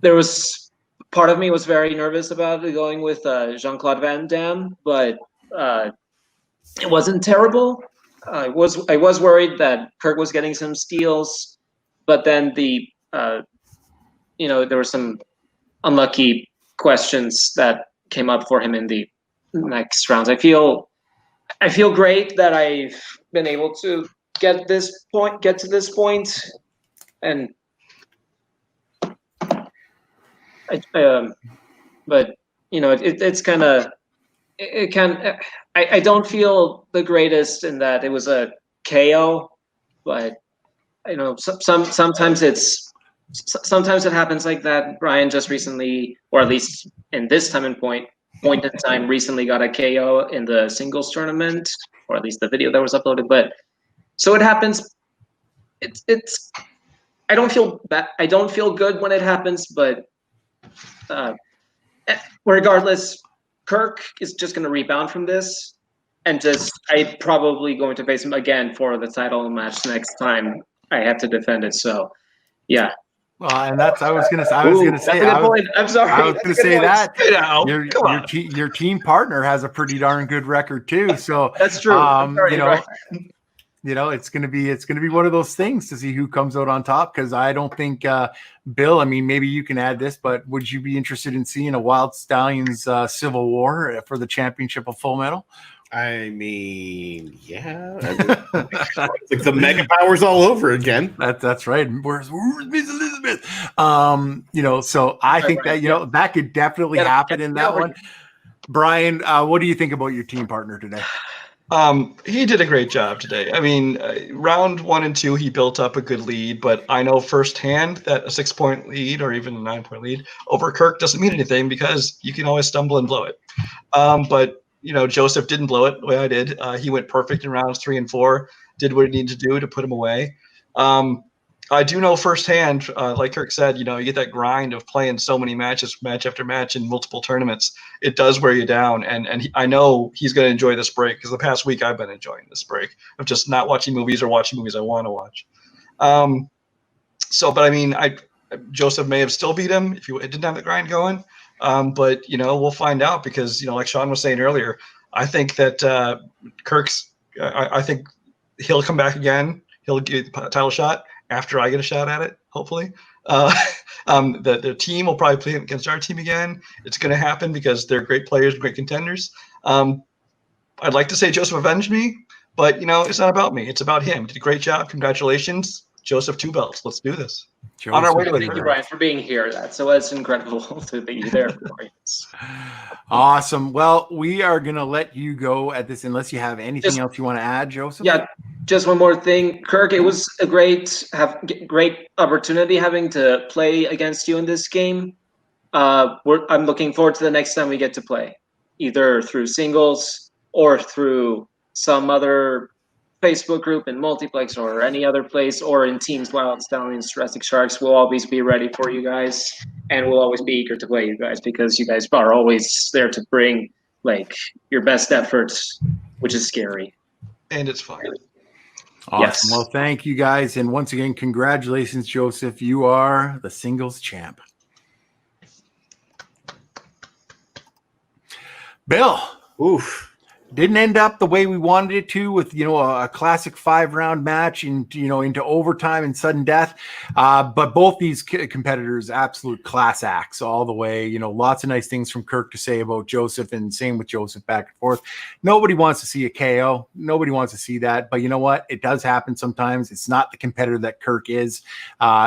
there was part of me was very nervous about going with Jean-Claude Van Damme, but it wasn't terrible. I was worried that Kirk was getting some steals, but then there were some unlucky questions that came up for him in the next rounds. I feel great that I've been able to get to this point, and but it's kind of I don't feel the greatest in that it was a KO, but sometimes it happens like that. Brian just recently, or at least in this point in time, recently got a KO in the singles tournament, or at least the video that was uploaded. But so it happens. It's I don't feel good when it happens, but regardless, Kirk is just going to rebound from this, and I'm probably going to face him again for the title match next time I have to defend it. So, yeah. Well, and that's I was gonna say. That's a good point. I'm sorry. I was gonna say that You know, your team partner has a pretty darn good record too. So that's true. Right. It's gonna be one of those things to see who comes out on top. Because I don't think Bill. I mean, maybe you can add this, but would you be interested in seeing a Wyld Stallyns Civil War for the championship of Full Metal? I mean, yeah. It's like the mega powers all over again. That's right. Where's Miss Elizabeth? So I think that that could definitely happen in that one. Brian, what do you think about your team partner today? He did a great job today. I mean, round 1 and 2, he built up a good lead, but I know firsthand that a 6-point lead or even a 9-point lead over Kirk doesn't mean anything because you can always stumble and blow it. But Joseph didn't blow it the way I did. He went perfect in rounds 3 and 4, did what he needed to do to put him away. I do know firsthand, like Kirk said, you get that grind of playing so many matches, match after match in multiple tournaments. It does wear you down. And I know he's going to enjoy this break because the past week I've been enjoying this break of just not watching movies or watching movies I want to watch. But I mean, Joseph may have still beat him if he didn't have the grind going. But we'll find out because like Sean was saying earlier, I think that Kirk's. I think he'll come back again. He'll get the title shot after I get a shot at it. Hopefully, the team will probably play against our team again. It's going to happen because they're great players, great contenders. But I'd like to say Joseph avenged me, but it's not about me. It's about him. Did a great job. Congratulations, Joseph. 2 belts. Let's do this. On our way to Thank you, Brian, for being here. That's incredible to be there for us. Awesome. Well, we are going to let you go at this, unless you have anything else you want to add, Joseph. Yeah, just one more thing, Kirk. It was a great opportunity having to play against you in this game. I'm looking forward to the next time we get to play, either through singles or through some other Facebook group in Multiplex or any other place, or in teams, Wyld Stallyns, Jurassic Sharks. We'll always be ready for you guys, and we'll always be eager to play you guys, because you guys are always there to bring your best efforts, which is scary. And it's fun. Awesome. Yes. Well, thank you guys. And once again, congratulations, Joseph. You are the singles champ. Bill. Oof. Didn't end up the way we wanted it to, with a classic 5-round match and into overtime and sudden death. But both these competitors, absolute class acts all the way. Lots of nice things from Kirk to say about Joseph, and same with Joseph, back and forth. Nobody wants to see a KO. Nobody wants to see that. But you know what? It does happen sometimes. It's not the competitor that Kirk is.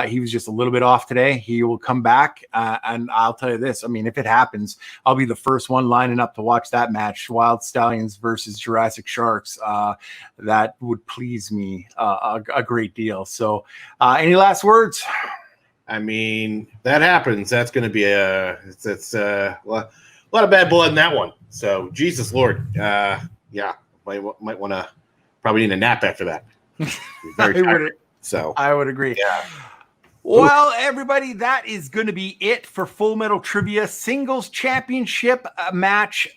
He was just a little bit off today. He will come back. And I'll tell you this. I mean, if it happens, I'll be the first one lining up to watch that match. Wyld Stallyns versus Jurassic Sharks. That would please me a great deal. So any last words? I mean, that happens. That's going to be a lot of bad blood in that one. So Jesus Lord. Yeah, might want to probably need a nap after that. Very tired. I would agree. Yeah. Well, everybody, that is going to be it for Full Metal Trivia Singles Championship match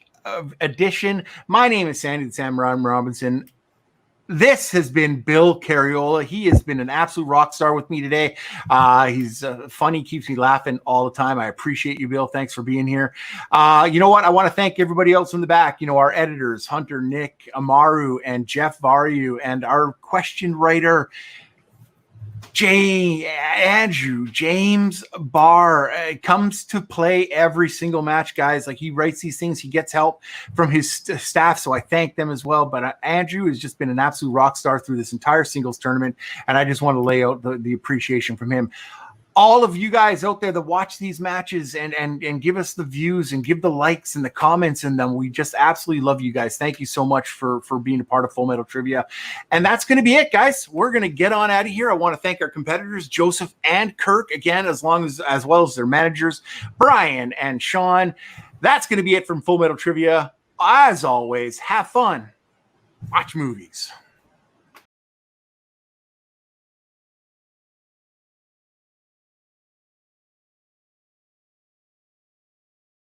edition. My name is Sandy the Samurai Robinson. This has been Bill Carriola. He has been an absolute rock star with me today. He's funny, keeps me laughing all the time. I appreciate you, Bill. Thanks for being here. You know what? I want to thank everybody else in the back. Our editors, Hunter, Nick, Amaru, and Jeff Varyu, and our question writer, Andrew James Barr, comes to play every single match, guys. He writes these things. He gets help from his staff, so I thank them as well. But Andrew has just been an absolute rock star through this entire singles tournament, and I just want to lay out the appreciation from him. All of you guys out there that watch these matches and give us the views and give the likes and the comments in them, we just absolutely love you guys. Thank you so much for being a part of Full Metal Trivia. And that's going to be it, guys. We're going to get on out of here. I want to thank our competitors, Joseph and Kirk, again, as well as their managers, Brian and Sean. That's going to be it from Full Metal Trivia. As always, have fun. Watch movies.